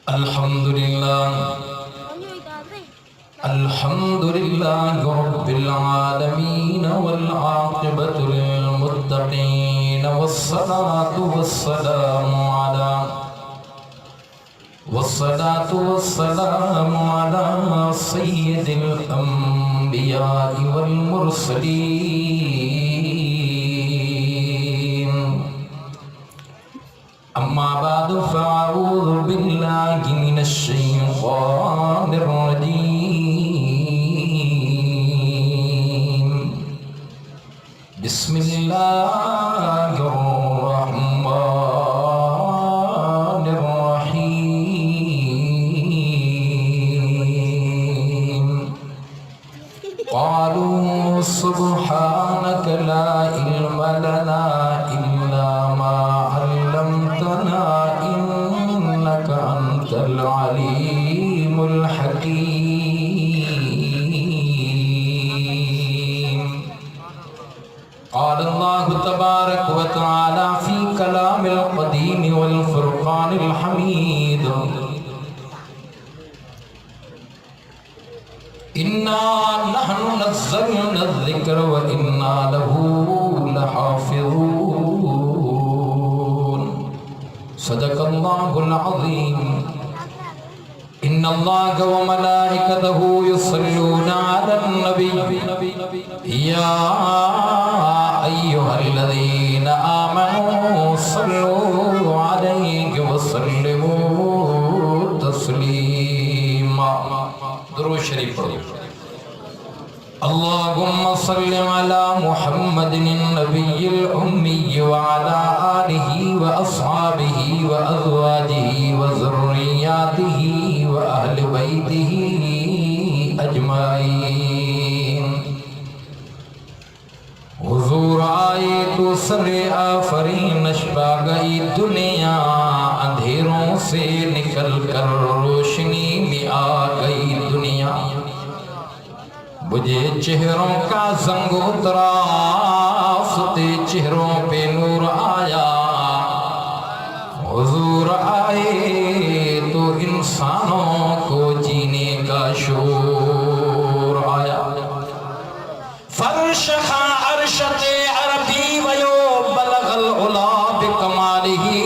अल्हम्दुलिल्लाह रब्बिल आलमीन वल आक़िबतु लिल मुत्तक़ीन वस्सलातु वस्सलामु अला सय्यिदिल अंबियाइ वल मुरसलीन अम्मा बादु फ़अऊज़ु बिल्लाहि मिनश शैतानिर रजीम बिस्मिल्लाहिर रहमानिर रहीम क़ालू सुब्हानक ला इल्मा लना इल्ला मा अल्लमतना इन्नका अंतल अलीमुल हकीम। क़ाल अल्लाहु तबारक व तआला फ़ी कलामिल क़दीम वल फ़ुरक़ानिल हमीद इन्ना नहनु नज़्ज़लना ज़िक्र व इन्ना लहू लहाफ़िज़ून। सदक़ल्लाहुल अज़ीम। इन्नल्लाह व मलाइकतहू युस्सल्लूना अलन नबी या अय्युहल्लज़ीना आमनू सल्लू अलैहि व सल्लिमू तस्लीमा। दुरूद शरीफ पढ़ो। अल्लाहुम्मा सल्लि अला मुहम्मदिन नबिय्यिल उम्मी व अला आलिहि व अस्हाबिहि व अज़वाजिहि व ज़ुर्रिय्यातिहि व अहलि बैतिहि अजमाइन। हुजूर आए तो सरे आफरीनश पा गई दुनिया, अंधेरों से निकल कर रोशनी में आ गई दुनिया। बुझे चेहरों का ज़ंग उतरा, सुते चेहरों पे नूर आया। हुजूर आए तो इंसानों को जीने का शूर आया। फर्श अर्शते अरबी वयो बलगल उला बिकमालिही।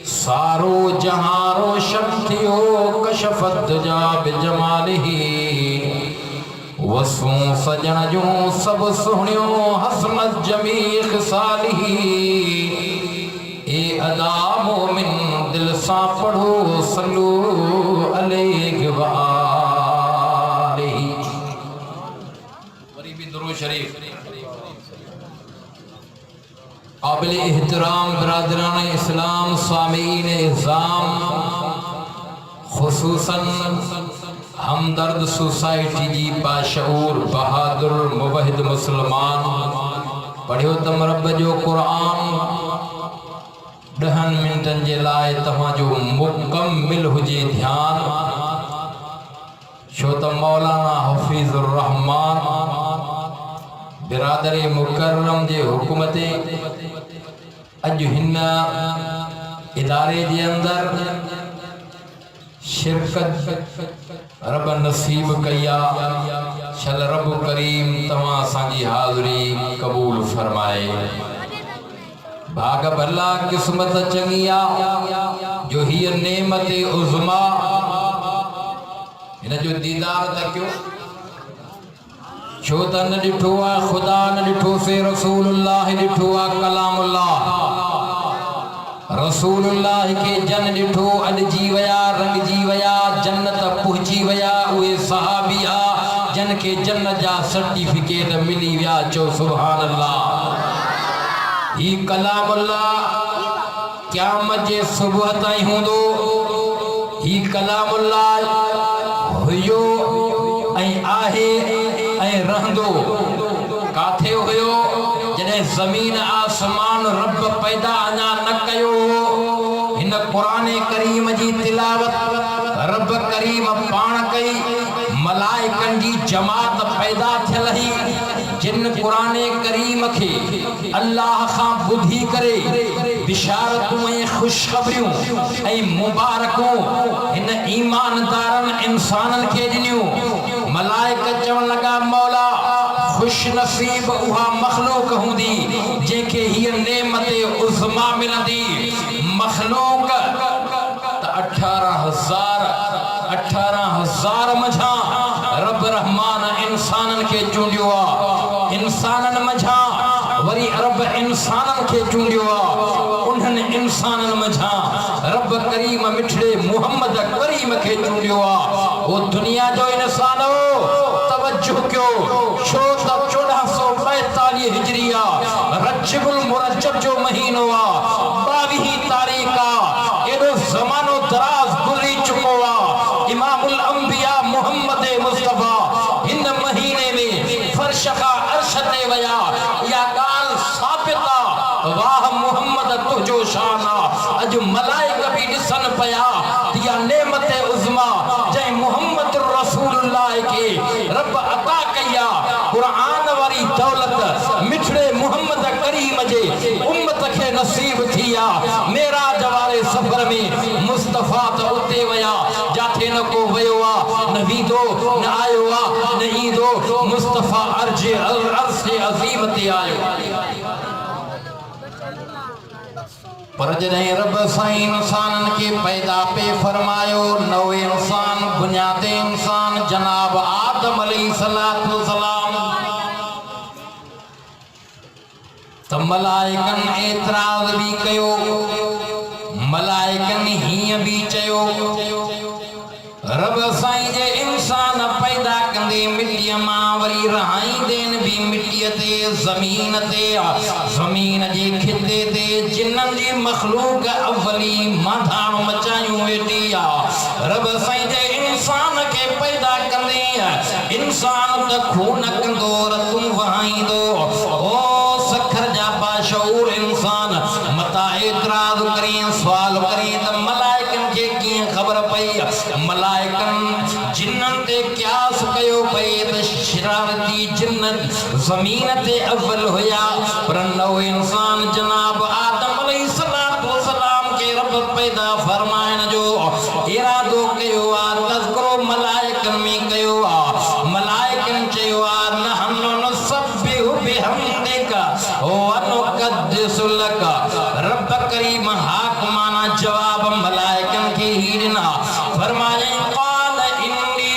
सारो जहां रोशन थियो कशफत दुजा बिजमालिही। वसूं सजण जूं सब सुहणियों हसनत जमी ख़िसालिही। ए अदा मोमिन दिल सां पढ़ो सल्लू अलैहि व आलिही। वरी भी दुरूद शरीफ। काबिल एहतराम बिरादरान इस्लाम सामीन इज़्ज़ाम, खुसूसन हमदर्द सोसाइटी जी बाशऊर बहादुर मुवहिद मुसलमान। पढ़ियो तम रब जो क़ुरान। 10 मिनटन जे लाइ तव्हांजो मुकम्मिल हुजे ध्यान। छो त मौलाना हफ़ीज़ुर रहमान बिरादर मुकर्रम जे हुकुम ते अज हिन इदारे जे अंदर शिरकत रब नसीब कया। शल रब करीम तव्हां असांजी हाज़िरी क़बूल फरमाए। भाग भला किस्मत चंगी आ जो हीअ नेमत उज़्मा हिन जो दीदार त कयो। छो त न ॾिठो आहे ख़ुदा, न ॾिठो से रसूलुल्लाह, ॾिठो आहे कलामुल्लाह। रसूलुल्लाह के जन ॾिठो, अॾिजी विया, रंगजी विया, जन्नत पहुची विया। उहे सहाबिया जन के जन्नत जा सर्टिफिकेट मिली विया। चो सुभान अल्लाह। ही कलामुल्लाह क़यामत जे सुबुह ताईं हूंदो। ही कलामुल्लाह हुयो ऐं आहे ऐं रहंदो। काथे हुयो जॾहिं ज़मीन आसमान रब पैदा अञा न कयो। हिन इन कुरान करीम जी तिलावत रब करीम पाण कई मलाइकन जी जमात पैदा थियल ही जिन कुरान करीम के अल्लाह खां बुधी करे बिशारतूं ऐं खुशखबरियूं ऐं मुबारकूं इन ईमानदारन इंसानन के ॾिनियूं। मलाइक चवण लगा मौला खुश नसीब उहा मखलूक हुंदी जेके हीअ नेमत उज़्मा मिलंदी। मखलूक त 18,000 मझा रब रहमान इंसानन के चूंडियो आ। इंसानन मझा वरी रब इंसानन के चूंडियो आ। उन्हनि इंसानन मझा रब करीम मिठड़े मुहम्मद करीम के चूंडियो आ। वो दुनिया जो इंसान हो तवज्जो क्यों छो त 1445 हिजरिया रजबुल मुरज्जब जो महीनो आ 22 तारीख आ। एडो ज़मानो दराज गुज़री चुको आ। इमामुल अंबिया मुहम्मद मुस्तफा हिन महीने में फर्श का अर्श ते वया। या गाल साबित आ वाह मुहम्मद तुझो शान आ। अज मलाइक भी ॾिसन पया या नेमत उज़्मा जै मुहम्मद रसूलुल्लाह के रब अता कया। कुरान वारी दौलत मिठड़े मुहम्मद करीम जे उम्मत के नसीब थिया। मेराज वाले सफर में मुस्तफा त उते वया जाथे न को वयो आ न वीदो न आयो आ न ईंदो। मुस्तफा अर्ज़ अज़ीम ते आयो। पर जॾहिं रब साईं इंसानन के पैदा पे फरमायो नवे इंसान बुनियादे इंसान जनाब आदम अलैहिस्सलातु वस्सलाम त मलाइकन एतराज़ भी कयो। मलाइकन हीअं भी चयो रब साईं जे इंसान पैदा कंदे मिट्टीअ मां वरी रहाईंदेन भी मिट्टीअ ते ज़मीन ते ज़मीन जे खिते ते जिन्नन जी मखलूक अवली माधाणो मचायूं वेठी आ। रब साईं जे इंसान के पैदा कंदे इंसान त खून कंदो रतूं वहाईंदो। ओ सखर जा बाशऊर इंसान मता एतराज़ करें सवाल करें त मलाइकन के कीअं ख़बर पई। मलाइकन जिन्नन ते क्यास कयो पई त शरारती जिन्न ज़मीन ते अव्वल हुया। पर नओ इंसान जनाब आदम अलैहिस्सलातु वस्सलाम के रब पैदा फरमाइण जो इरादो कयो आ। तज़किरो मलाइकन में कयो आ। मलाइकन चयो आ नहनु नुसब्बिहु बिहम्दिका व नुक़द्दिसु लका। रब करीम हाक माना जवाब मलाइकन के ही ॾिना। फरमाए क़ाल इन्नी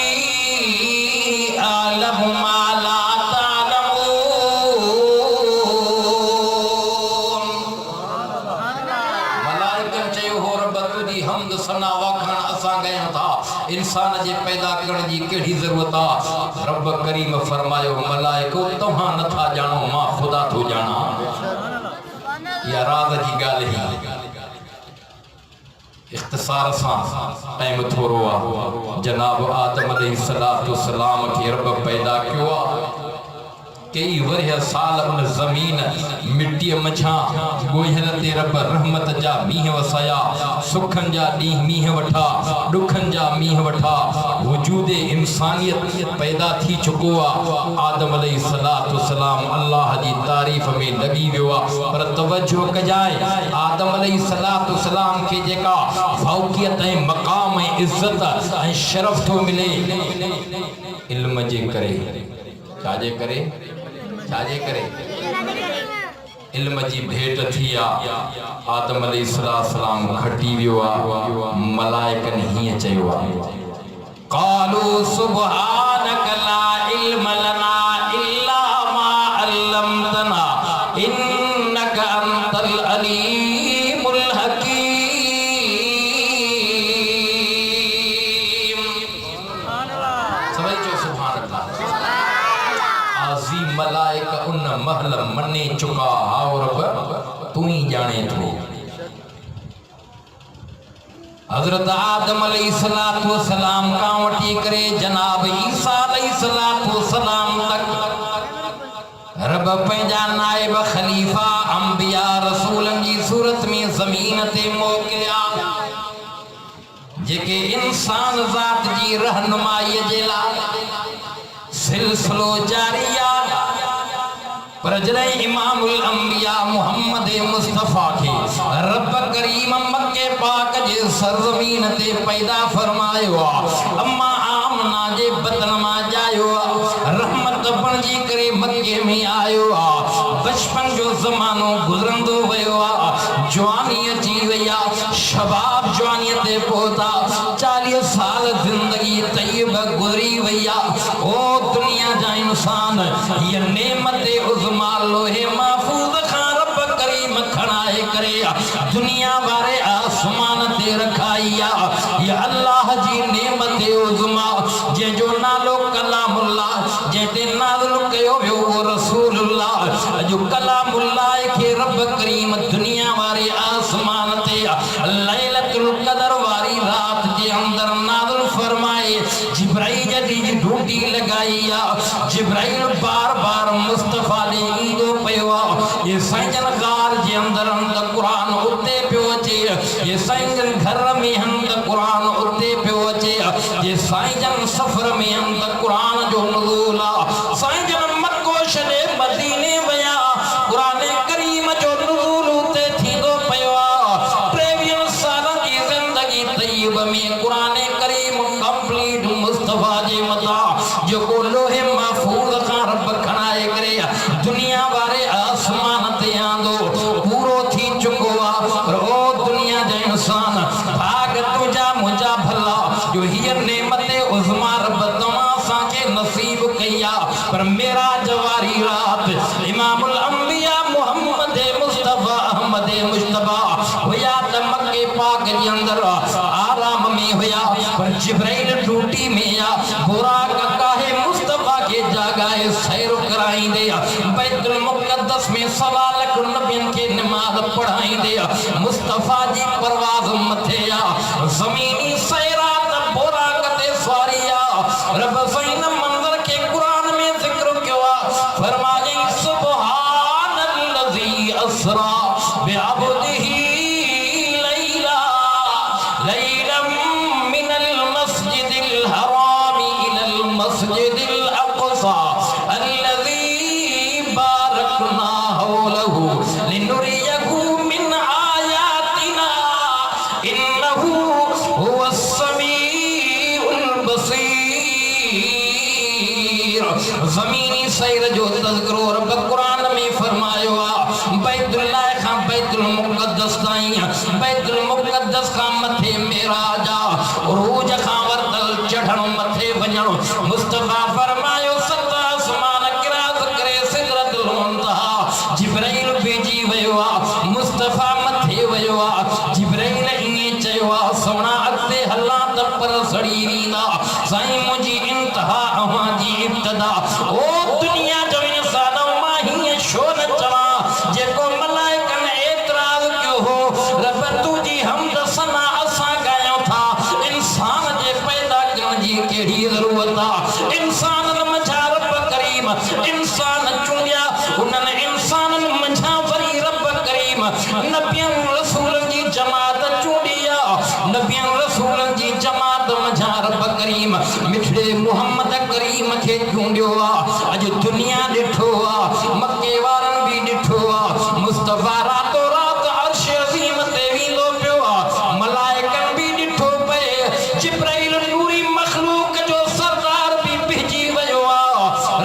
अअलमु मा ला तअलमून। मलाइकन चयो हो रब तुझी हम्द सना वाखण असां गया था इंसान जे पैदा करण जी केड़ी जरूरत आ। रब करीम फरमायो मलाइको तव्हां नथा जानो मां खुदा थो जाना। या राज जी गाल ही इख्तिसार सां टाइम थोरो आ। जनाब आदम अलैहिस्सलातु वस्सलाम के रब पैदा कियो आ। कई वरिया साल उन ज़मीन मिट्टी मछा गोयल ते रब रहमत जा मीह वसाया। सुखन जा ॾींहं मीह वठा दुखन जा मीह वठा। वजूदे इंसानियत पैदा थी चुको आ। आदम अलैहिस्सलातु वस्सलाम अल्लाह जी तारीफ़ में लगी वियो आ। पर तवज्जो कजाए आदम अलैहिस्सलातु वस्सलाम के जेका फौकियत ऐं मक़ाम ऐं इज़्ज़त ऐं शरफ़ थो मिले इल्म जे करे। छाजे करे छाजे करे इल्म जी भेट थी आ। आदम अलैहिस्सलाम खटी वियो आ। मलाइकन हीअं चयो आ क़ालू सुब्हानक ला इल्म लना इल्ला मा अल्लमतना इन्नक अंतल अलीमुल हकीम। सभी जो सुभान अल्लाह। आज़ीम मलाइक उन महल मने चुका और तू ही जाने थो। हजरत आदम अलैहिस्सलातु वस्सलाम का वठी करे जनाब ईसा अलैहिस्सलातु वस्सलाम तक रब पंहिंजा नाइब खलीफा अंबिया रसूलन जी सूरत में ज़मीन ते मोकिलिया। जेके इंसान ज़ात जी रहनुमाई जे लाइ सिलसिलो जारिया पर जॾहिं इमामुल अंबिया मुहम्मद मुस्तफ़ा के रब करीम मक्के पाक जे सरज़मीन ते पैदा फरमायो अम्मा आमना जे बतन मां जायो रहमत बणजी करे मक्के में आयो बचपन जो ज़मानो गुज़रंदो वयो जवानी अची वई शबाब जवानी ते पहुता 40 साल जिंदगी तय्यब गुज़री वई ओ दुनिया जा इंसान ये नेमत उज़मा लोहे महफूज़ खां रब करीम खणाए करे दुनिया वारे आसमान ते रखाई या अल्लाह जी नेमत उज़मा जे जो नालो कलामुल्लाह जे ते नाज़िल कयो वियो वो रसूलुल्लाह जो कलामुल्लाह के रब करीम दुनिया वारे आसमान ते लैलतुल क़दर वारी रात जे अंदर नाज़िल फरमाए जिब्राइल जी ड्यूटी लगाई जिब्राइल बार-बार मुस्तफ़ा ने ईंदो पियो ये साईं गार जे अंदर त क़ुरान उते पियो अचे ये साईं घर में त क़ुरान उते पियो अचे ये साईं सफ़र में त क़ुरान जो नुज़ूल साईं मक्को छॾे मदीने वया क़ुरान करीम जो नुज़ूल उते थींदो पियो 23 साल जी ज़िंदगी तय्यब में क़ुरान करीम कंप्लीट मुस्तफ़ा जे मथा जो लोहे महफूज़ खां रब खणाए करे दुनिया वारे आसमान ते आंदो पूरो थी चुको पर ओ दुनिया जा इंसान भाग तुझा मुझा भला जो हिय नेमत उज़मा रब तव्हां असांखे नसीब कई पर मेरा जवारी रात इमामुल अंबिया मुहम्मद मुस्तफ़ा अहमद मुश्तबा हुया त मक्के पाक जे अंदर आराम में हुया पर जिब्राइल ड्यूटी में बुराक काहे मुस्तफ़ा के जागाए सैर कराईंदे बैतुल मुक़द्दस में सवा लख नबियन के नमाज पढ़ाईंदे मुस्तफ़ा जी परवाज़ मथे ज़मीनी सैरा त बुराक ते सवारिया रब सैन मंज़र के क़ुरान में ज़िक्र कियो फरमाए सुब्हानल्लज़ी असरा बिअब्दिही ज़मीनी सैर जो तज़किरो रब क़ुरान में फरमायो बैतुल्लाह खां बैतुल मुक़द्दस ताईं बैतुल मुक़द्दस खां मथे मेराज उरूज खां वरतल चढ़ण मथे वञण मुस्तफ़ा फरमायो 7 आसमान क्रॉस करे सिदरतुल मुंतहा जिब्राइल भेजी वयो मुस्तफ़ा मथे वयो जिब्राइल ईअं चयो सोना अॻिते हलां त पर सड़ी रींदा साईं मुंहिंजी इंतहा अव्हां जी इब्तिदा ओ दुनिया जो इंसान मां हीअं छो न चवां जेको मलाइकन एतराज़ कयो हो रब तुंहिंजी हमद सना असां ॻायूं था इंसान जे पैदा करण जी कहिड़ी ज़रूरत इंसाननि मंझां रब करीम इंसान चूंडिया उन्हनि इंसाननि मंझां वरी रब करीम नबियनि रसूलनि जी जमात चूंडी नबियनि रसूलनि जी जमात मंझां रब करीम मिठड़े मुहम्मद करीम के चूंडियो अज दुनिया ॾिठो मक्के वारनि भी ॾिठो मुस्तफ़ा रातो रात अर्श अज़ीम ते वींदो पियो मलाइकनि भी ॾिठो पए जिब्राइल नूरी मखलूक जो सरदार भी भेजी वयो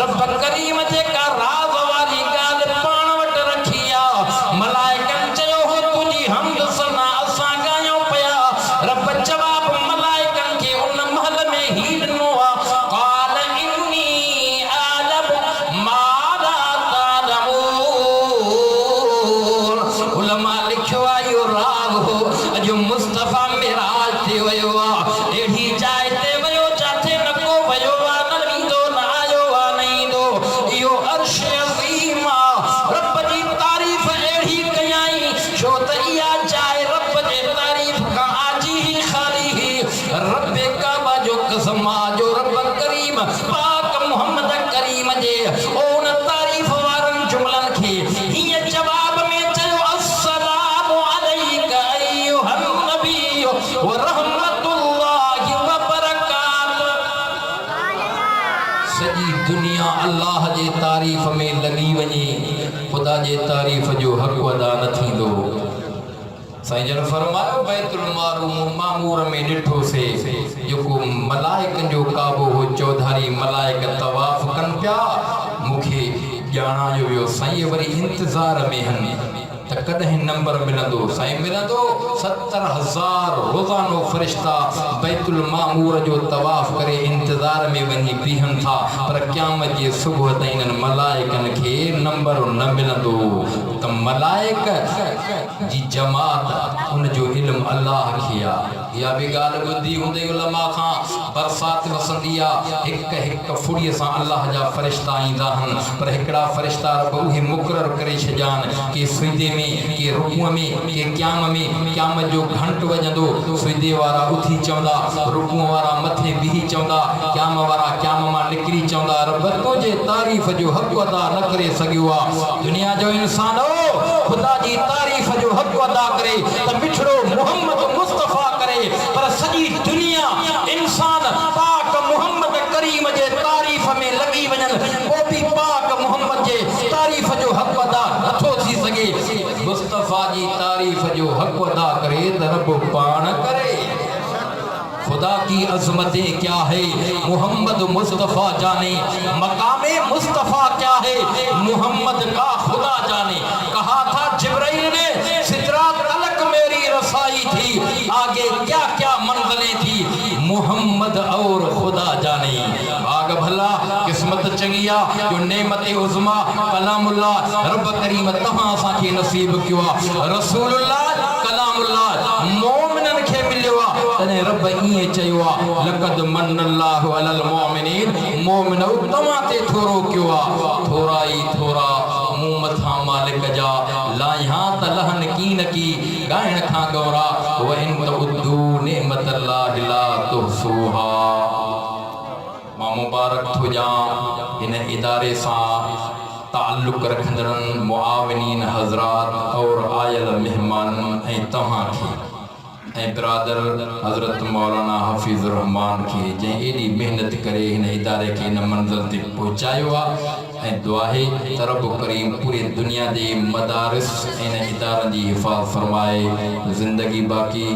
रब करीम जेका राज़ वारी ॻाल्हि पाण वटि रखी मलाइकनि चयो हो तुंहिंजी हमद सना असां ॻायूं पिया रब जवाब मलाइकनि के उन महल में ही ॾिनो क़ाल इन्नी आलम मा ला तालमून उलमा लिखियो इहो राज़ हो अॼु मुस्तफ़ा मेराज ते वयो अहिड़ी जाइ ते वयो जिथे न को वयो न ईंदो न आयो न ईंदो इहो अर्श अज़ीम रब जी तारीफ़ अहिड़ी कयाई छो त इहा जाइ रब जे तारीफ़ खां आजी ही खाली ही रब काबा जो कसम जो रब करीम पाक मुहम्मद करीम जे ओन तारीफ़ वारनि जुमलनि खे हीअं जवाब में चयो अस्सलामु अलैका अय्युहन नबी व रहमतु दुनिया अल्लाह जे तारीफ़ में लगी वञे ख़ुदा जे तारीफ़ जो हक़ अदा न थींदो। साईं जन फरमायो बैतुल मामूर में ॾिठोसे जेको मलाइकनि जो काबो हो चौधारी मलाइक तवाफ़ कनि पिया मूंखे ॼाणायो वियो साईं वरी इंतज़ार में हन त कॾहिं नंबर मिलंदो। साईं मिलंदो 70,000 रोज़ानो फ़रिश्ता बैतुल मामूर जो तवाफ़ करे इंतज़ार में वञी बीहनि था पर क़यामत जे सुबुह ताईं इन्हनि मलाइकनि खे नंबर न मिलंदो। त मलाइक जी जमात उन जो इल्मु अल्लाह खे आहे। इहा बि ॻाल्हि ॿुधी हूंदई उलमा खां बरसाति वसंदी आहे हिकु हिकु फुड़ीअ सां अल्लाह जा फ़रिश्ता ईंदा आहिनि पर हिकिड़ा फ़रिश्ता उहे मुक़ररु करे छॾिया आहिनि कि सुजदे में के रुकूअ में के क़यामत जो घंट वॼंदो सुजदे वारा उथी चवंदा रुकूअ वारा मथे बीही चवंदा क़याम वारा क़याम मां निकिरी चवंदा रब तुंहिंजे तारीफ़ जो हक़ अदा न करे सघियो आहे। दुनिया जो इंसान ख़ुदा जी तारीफ़ जो हक़ अदा करे त मिठड़ो मोहम्मद मुस्तफ़ा करे पर सॼी दुनिया इंसान पाक मोहम्मद करीम जे तारीफ़ में लॻी वञनि पोइ बि पाक मोहम्मद जे तारीफ़ जो हक़ अदा नथो थी सघे। मुस्तफ़ा जी तारीफ़ जो हक़ अदा करे त रब पाण करे। खुदा की अज़मतें क्या है मोहम्मद मुस्तफ़ा जाने मकामे मुस्तफ़ा क्या है मोहम्मद का खुदा जाने। कहा था जिब्राइल ने सिदरात तलक मेरी रसाई थी आगे क्या क्या मंज़िलें थी मोहम्मद और खुदा जाने। आग भला किस्मत चंगिया जो नेमत उज़मा कलामुल्लाह रब करीम तव्हां असांखे नसीब कयो आहे रसूलुल्लाह कलामुल्लाह मोमिनन खे मिलियो आहे तॾहिं रब ईअं चयो आहे लक़द मन्नल्लाहु अलल मोमिनीन मोमिन तव्हां ते थोरो कयो आहे थोरा ई थोरा मूं मथां मालिक जा लाहियां त लहन की न की ॻाइण खां गौरा व इन तउद्दू नेमतल्लाहि ला तुहसूहा। मां मुबारक थुजां हिन इदारे सां ताल्लुक़ रखंदड़नि मुआविनीन हज़रात और आयल महिमाननि ऐं तव्हांखे ऐं बिरादर हज़रत मौलाना हफ़ीज़ुर रहमान खे जंहिं एॾी महिनत करे हिन इदारे खे हिन मंज़िल ते पहुचायो आहे ऐं दुआ आहे त रब करीम पूरी दुनिया जे मदारिस ऐं हिन इदारनि जी हिफ़ाज़त फ़रमाए। ज़िंदगी बाक़ी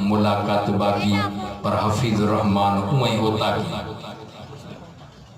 मुलाक़ात बाक़ी पर हफ़ीज़ुर रहमान उअं ई होता की